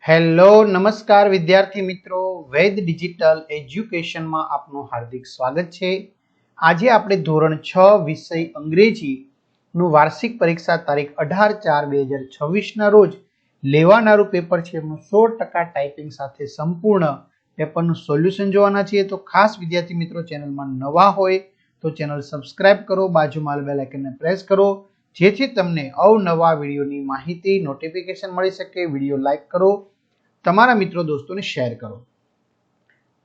Hello નમસ્કાર વિદ્યાર્થી મિત્રો, વેદ ડિજિટલ એજ્યુકેશનમાં આપનું હાર્દિક સ્વાગત છે. આજે આપણે ધોરણ 6 વિષય અંગ્રેજીનું વાર્ષિક પરીક્ષા તારીખ 18/4/2026 રોજ લેવાનારું પેપર છે એમનું 100% ટાઈપિંગ સાથે સંપૂર્ણ પેપરનું સોલ્યુશન જોવાના છીએ. તો ખાસ વિદ્યાર્થી મિત્રો, ચેનલમાં નવા હોય તો ચેનલ સબસ્ક્રાઇબ કરો, બાજુમાં બેલ આઇકનને પ્રેસ કરો જેથી તમને અવનવા વિડીયોની માહિતી નોટિફિકેશન મળી શકે. વિડીયો લાઈક કરો, તમારા મિત્રો દોસ્તોને શેર કરો.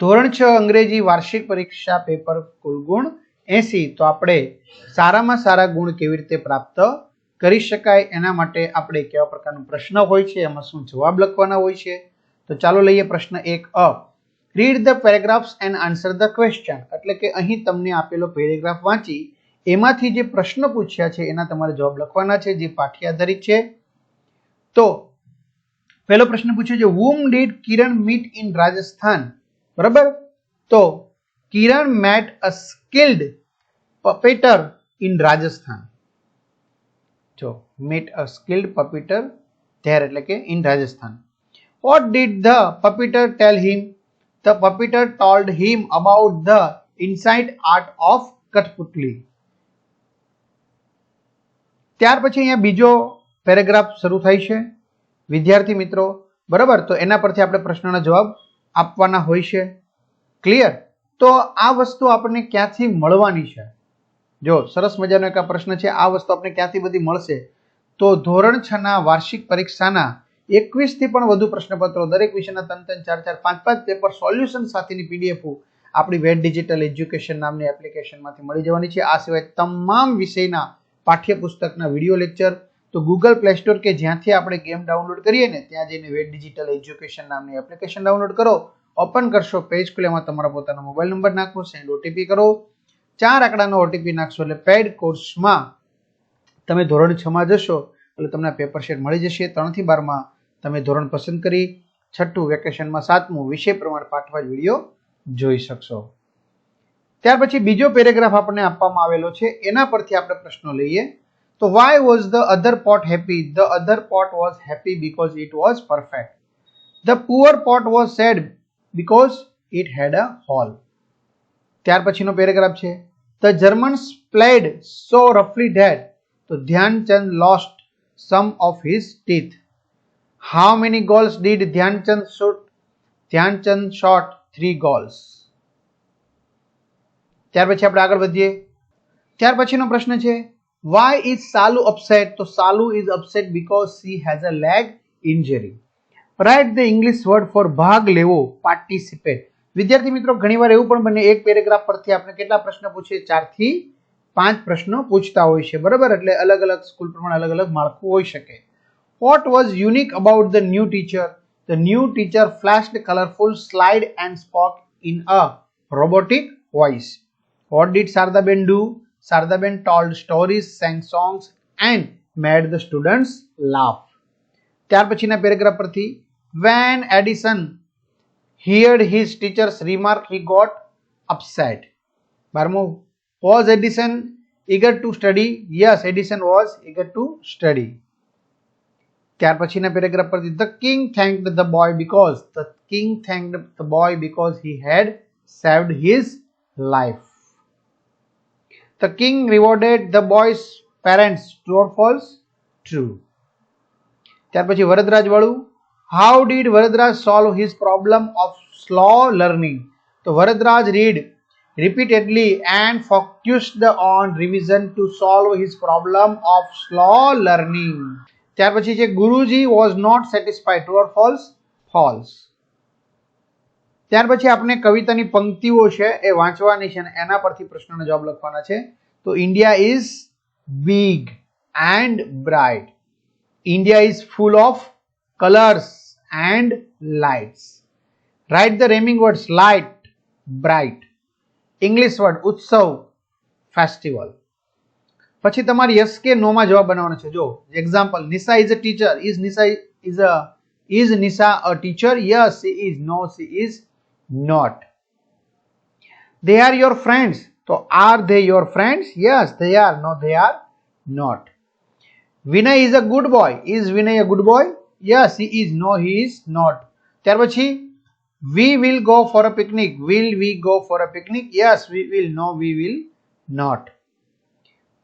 ધોરણ 6 અંગ્રેજી વાર્ષિક પરીક્ષા પેપર કુલ ગુણ 80. તો આપણે સારામાં સારા ગુણ કેવી રીતે પ્રાપ્ત કરી શકાય એના માટે આપણે કેવા પ્રકારનો પ્રશ્ન હોય છે, એમાં શું જવાબ લખવાના હોય છે. તો ચાલો લઈએ પ્રશ્ન 1 અ. Read the paragraphs and answer the question. એટલે કે અહીં તમને આપેલો પેરેગ્રાફ વાંચી એમાંથી જે પ્રશ્ન પૂછ્યા છે એના તમારે જવાબ લખવાના છે, જે પાઠ્ય આધારિત છે. તો પહેલો પ્રશ્ન પૂછ્યો છે, whom did Kiran meet in Rajasthan? બરાબર. તો Kiran met a skilled puppeteer in Rajasthan. જો meet a skilled puppeteer there એટલે કે in Rajasthan. What did the puppeteer tell him? The puppeteer told him about the inside art of Kathputli. ત્યાર પછી અહીંયા બીજો paragraph શરૂ થાય છે વિદ્યાર્થી મિત્રો, બરાબર. તો એના પરથી આપણે પ્રશ્નના જવાબ આપવાના હોય છે. ક્લિયર? તો આ વસ્તુ આપણને ક્યાંથી મળવાની છે? જો સરસ મજાનો એક પ્રશ્ન છે, આ વસ્તુ આપણે ક્યાંથી બધી મળશે? તો ધોરણ 6 ના વાર્ષિક પરીક્ષાના 21 થી પણ વધુ પ્રશ્નપત્રો, દરેક વિષયના 3-3, 4-4, 5-5 પેપર સોલ્યુશન સાથેની પીડીએફ આપણી વેદ ડિજિટલ એજ્યુકેશન નામની એપ્લિકેશનમાંથી મળી જવાની છે. આ સિવાય તમામ વિષયના પાઠ્યપુસ્તકના વિડીયો લેક્ચર તો ગૂગલ પ્લે સ્ટોર કે જ્યાંથી આપણે ગેમ ડાઉનલોડ કરીએ ને ત્યાં જઈને વેદ ડિજિટલ એજ્યુકેશન નામની એપ્લિકેશન ડાઉનલોડ કરો, ઓપન કરશો, પેજ ખુલે, એમાં તમારા પોતાનો મોબાઈલ નંબર નાખો, સેન્ડ ઓટીપી કરો, 4 આંકડાનો ઓટીપી નાખશો એટલે પેડ કોર્સમાં તમે ધોરણ 6 માં જશો એટલે તમને પેપર શેટ મળી જશે. 3 થી 12 માં તમે ધોરણ પસંદ કરી, 6ઠું વેકેશનમાં 7મું વિષય પ્રમાણે પાઠવાજ વિડીયો જોઈ શકશો. ત્યાર પછી બીજો પેરેગ્રાફ આપણને આપવામાં આવેલો છે, એના પરથી આપણે પ્રશ્નો લઈએ. તો why was the other pot happy? The other pot was happy because it was perfect. The poor pot was sad because it had a hole. ત્યાર પછીનો પેરેગ્રાફ છે, the Germans played so roughly that તો Dhyan Chand lost some of his teeth. How many goals did Dhyan Chand shoot? Dhyan Chand shot 3 goals. ત્યાર પછી આપણે આગળ વધીએ. ત્યાર પછીનો પ્રશ્ન છે, why is Salu upset? તો Salu is upset because she has a leg injury. Write the English word for ભાગ લેવો, participate. વિદ્યાર્થી મિત્રો, ઘણીવાર એવું પણ બને એક પેરેગ્રાફ પરથી આપણે કેટલા પ્રશ્ન પૂછીએ? 4 થી 5 પ્રશ્નો પૂછતા હોય છે, બરાબર. એટલે અલગ અલગ સ્કૂલ પ્રમાણે અલગ અલગ માળખું હોઈ શકે. What was unique about the new teacher? The new teacher flashed colorful slide and spoke in a robotic voice. What did Sardaben do? Sardaben told stories, sang songs and made the students laugh. ત્યાર પછીના paragraph પરથી, when Edison heard his teacher's remark, he got upset. 12મું, was Edison eager to study? Yes, Edison was eager to study. ત્યાર પછીના paragraph પરથી, the king thanked the boy because he had saved his life. The king rewarded the boy's parents. True or false? True. ત્યાર પછી વરદરાજ વાળું, how did Varadraj solve his problem of slow learning? તો Varadaraj read repeatedly and focused on revision to solve his problem of slow learning. ત્યાર પછી છે, Guruji was not satisfied. True or false? False. ત્યાર પછી આપણે કવિતાની પંક્તિઓ છે એ વાંચવાની છે અને એના પરથી પ્રશ્નનો જવાબ લખવાના છે. તો India is big and bright. India is full of colors and lights. Write the rhyming words light, bright. English word utsav, festival. પછી તમારે yes કે no માં જવાબ બનાવવાનો છે. જો example, Nisa is a teacher. Is Nisa a teacher? Yes, she is. No, she is not. They are your friends. So are they your friends? Yes, they are. No, they are not. Vinay is a good boy. Is Vinay a good boy? Yes he is, no he is not. ત્યાર પછી we will go for a picnic, will we go for a picnic, yes we will, no we will not.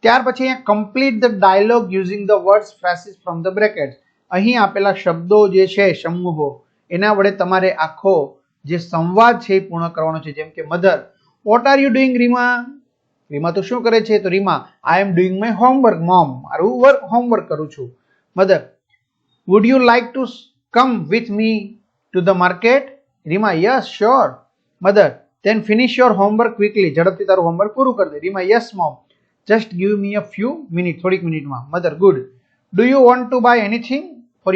ત્યાર પછી અહીંયા complete the dialogue using the words phrases from the brackets. અહીં આપેલા શબ્દો જે છે સમૂહો એના વડે તમારે આખો જે સંવાદ છે એ પૂર્ણ કરવાનો છે. જેમ કે mother, what are you doing Rima? Rima તો શું કરે છે? તો Rima, I am doing my homework mom, મારું હોમવર્ક કરું છું. Mother, would you like to come with me to the market? Rima, yes sure. Mother, then finish your homework quickly, ઝડપથી તારું હોમવર્ક પૂરું કરી દે. Rima, yes mom, just give me a few minutes, થોડીક મિનિટમાં. Mother, good. Do you want to buy anything for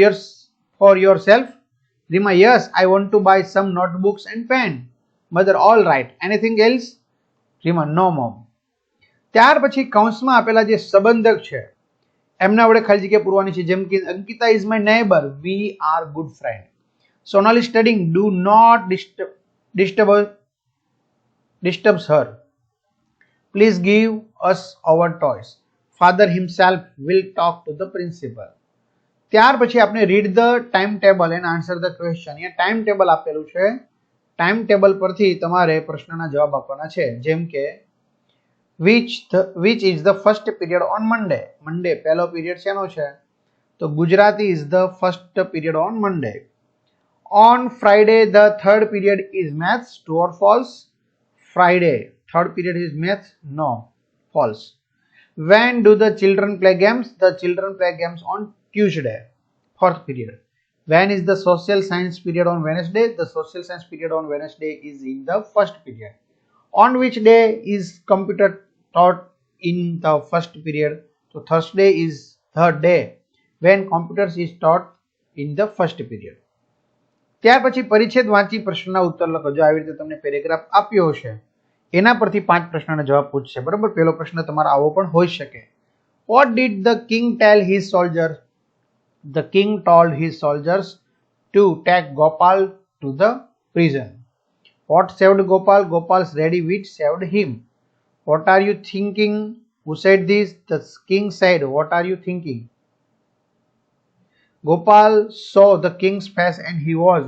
yourself? Rima, yes, I want to buy some notebooks and pen. Mother, all right. Anything else? Rima, no mom. ત્યાર પછી કૌંસમાં આપેલા જે સંબંધક છે એમના વડે ખાલી જગ્યા પૂરવાની છે. જેમ કે Ankita is my neighbor, we are good friend. Sonali studying, do not disturbs her. Please give us our toys. Father himself will talk to the principal. ત્યાર પછી આપણે read the timetable and answer the question. અહીંયા time table આપેલું છે. Time table પરથી તમારે પ્રશ્નના જવાબ આપવાના છે. જેમ કે which is the first period on Monday? મંડે પહેલો પીરિયડ શેનો છે? તો Gujarati is the first period on Monday. On Friday the third period is maths, true or false? Friday third period is maths, no, false. When do the children play games? The children play games on Tuesday, fourth period. When is the social science period on Wednesday? The social science period on Wednesday is in the first period. On which day is computer taught in the first period? So Thursday is third day when computers is taught in the first period. ત્યાર પછી પરિચ્છેદ વાંચી પ્રશ્નના ઉત્તર લખો. જો આવી રીતે તમને પેરેગ્રાફ આપ્યો હશે એના પરથી 5 પ્રશ્નના જવાબ પૂછશે. બરાબર, પહેલો પ્રશ્ન તમારો આવો પણ હોઈ શકે. What did the king tell his soldiers? The king told his soldiers to take Gopal to the prison. What saved Gopal? Gopal's ready wit saved him. What are you thinking? Who said this? The king said, what are you thinking? Gopal saw the king's face and he was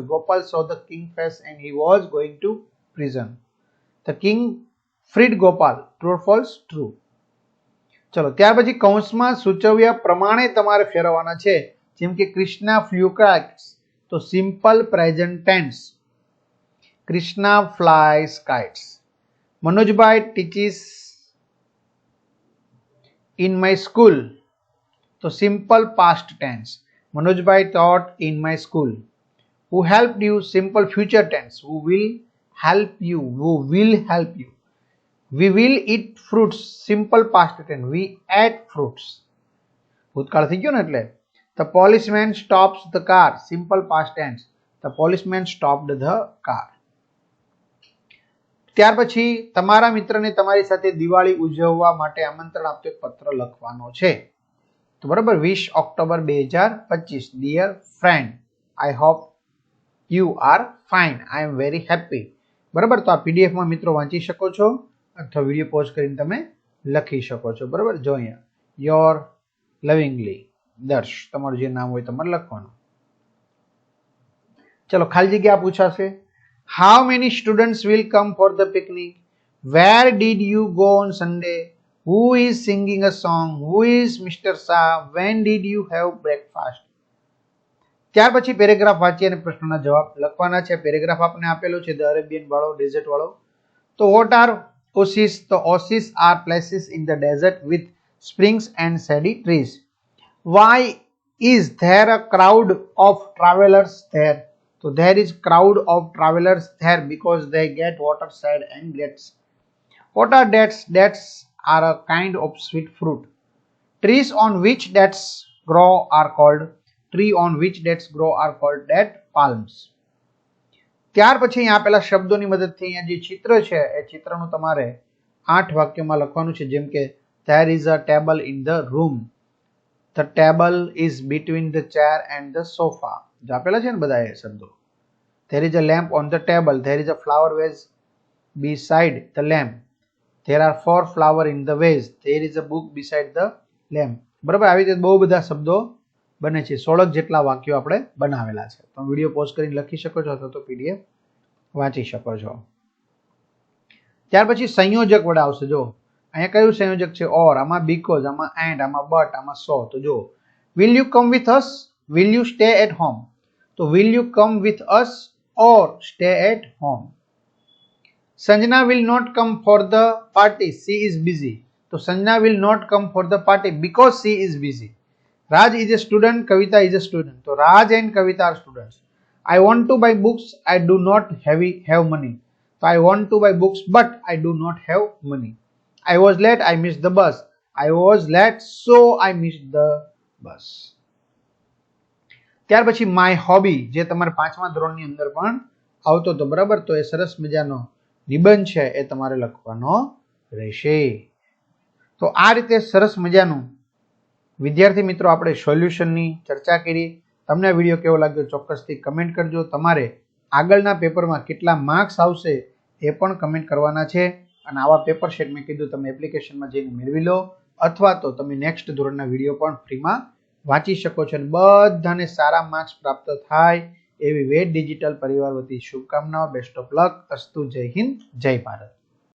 going to prison. The king freed Gopal. True or false? True. ચલો ત્યાર પછી કૌંસમાં સૂચવ્યા પ્રમાણે તમારે ફેરવવાના છે. જેમ કે કૃષ્ણા flew kites, તો simple present tense. Krishna flies kites. મનોજભાઈ teaches in my school, તો સિમ્પલ પાસ્ટ ટેન્સ. મનોજભાઈ taught in my school. Who helped you? Simple future tense. Who will help you? We will eat fruits. Simple past tense. We ate fruits. ભૂતકાળ થઈ ગયો ને એટલે. The policeman stops the car. Simple past tense. The policeman stopped the car. ત્યાર પછી તમારા મિત્રને તમારી સાથે દિવાળી ઉજવવા માટે આમંત્રણ આપતો એક પત્ર લખવાનો છે. તો બરાબર, 20 October 2025. Dear friend, I hope you are fine. I am very happy. બરાબર, તો આ પીડીએફ માં મિત્રો વાંચી શકો છો અથવા વિડીયો પોઝ કરીને તમે લખી શકો છો. બરાબર, જો અહીંયા યોર લવિંગલી દર્શ, તમારું જે નામ હોય તમારે લખવાનું. ચલો ખાલી જગ્યા પૂછાશે. How many students will come for the picnic? Where did you go on Sunday? Who is singing a song? Who is Mr. Shah? When did you have breakfast? ત્યાર પછી પેરેગ્રાફ વાંચી અને પ્રશ્નના જવાબ લખવાના છે. પેરેગ્રાફ આપને આપેલો છે ધ અરેબિયન વાળો, ડેઝર્ટ વાળો. તો what are oases? તો oases are places in the desert with springs and shady trees. Why is there a crowd of travelers there? So there is crowd of travelers there because they get water, shade and dates. What are dates? Dates are a kind of sweet fruit. Trees on which dates grow are called date palms. ત્યાર પછી અહીંયા આપેલા શબ્દોની મદદથી અહીંયા જે ચિત્ર છે એ ચિત્રનું તમારે 8 વાક્યોમાં લખવાનું છે. જેમ કે there is a table in the room. The table is between the chair and the sofa. જો આપેલા છે ને બધા એ શબ્દો. There is a lamp on the table. There is a flower vase beside the lamp. There are 4 flowers in the vase. There is a book beside the lamp. બરાબર, આવી રીતે બહુ બધા શબ્દો બને છે. 16 જેટલા વાક્યો આપણે બનાવેલા છે. તો વિડીયો પોઝ કરીને લખી શકો છો અથવા તો પીડીએફ વાંચી શકો છો. ત્યાર પછી સંયોજક વડે આવશે. જો અહીંયા કયું સંયોજક છે? ઓર, આમાં બીકોઝ, આમાં એન્ડ, આમાં બટ, આમાં સો. તો જો will you come with us, will you stay at home. તો will you come with us or stay at home. Sanjana will not come for the party, she is busy. તો Sanjana will not come for the party because she is busy. Raj is a student, Kavita is a student. So Raj and Kavita are students. I want to buy books, I do not have money. So I want to buy books but I do not have money. I was late, I missed the bus. I was late, so I missed the bus. ત્યાર પછી my hobby, જે તમારે 5મા ધોરણની અંદર પણ આવતો હતો, બરાબર? તો એ સરસ મજાનો નિબંધ છે એ તમારે લખવાનો રહેશે. તો આ રીતે સરસ મજાનું વિદ્યાર્થી મિત્રો આપણે સોલ્યુશનની ચર્ચા કરી. તમને આ વિડીયો કેવો લાગ્યો ચોક્કસથી કમેન્ટ કરજો. તમારે આગળના પેપરમાં કેટલા માર્ક્સ આવશે એ પણ કમેન્ટ કરવાના છે. અને આવા પેપર સેટ મેં કીધું તમે એપ્લિકેશનમાં જઈને મેળવી લો, અથવા તો તમે નેક્સ્ટ ધોરણના વિડીયો પણ ફ્રીમાં વાંચી શકો છો. અને બધાને સારા માર્ક્સ પ્રાપ્ત થાય એવી વેદ ડિજિટલ પરિવાર વતી શુભકામનાઓ. Best of luck. અસ્તુ. જય હિન્દ, જય ભારત.